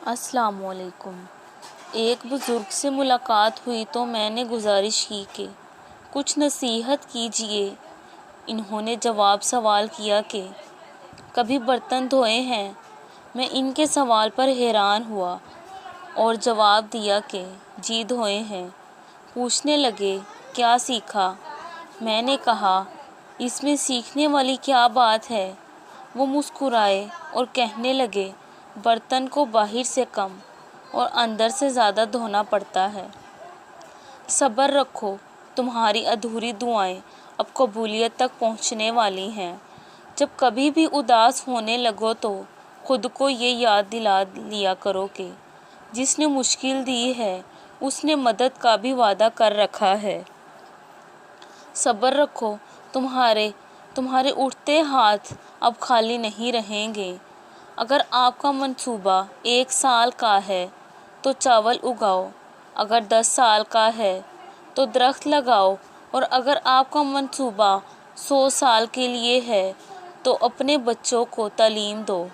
السلام علیکم۔ ایک بزرگ سے ملاقات ہوئی تو میں نے گزارش کی کہ کچھ نصیحت کیجیے۔ انہوں نے جواب سوال کیا کہ کبھی برتن دھوئے ہیں؟ میں ان کے سوال پر حیران ہوا اور جواب دیا کہ جی دھوئے ہیں۔ پوچھنے لگے کیا سیکھا؟ میں نے کہا اس میں سیکھنے والی کیا بات ہے؟ وہ مسکرائے اور کہنے لگے برتن کو باہر سے کم اور اندر سے زیادہ دھونا پڑتا ہے۔ صبر رکھو، تمہاری ادھوری دعائیں اب قبولیت تک پہنچنے والی ہیں۔ جب کبھی بھی اداس ہونے لگو تو خود کو یہ یاد دلا لیا کرو کہ جس نے مشکل دی ہے اس نے مدد کا بھی وعدہ کر رکھا ہے۔ صبر رکھو، تمہارے اٹھتے ہاتھ اب خالی نہیں رہیں گے۔ اگر آپ کا منصوبہ 1 سال کا ہے تو چاول اگاؤ، اگر 10 سال کا ہے تو درخت لگاؤ اور اگر آپ کا منصوبہ 100 سال کے لیے ہے تو اپنے بچوں کو تعلیم دو۔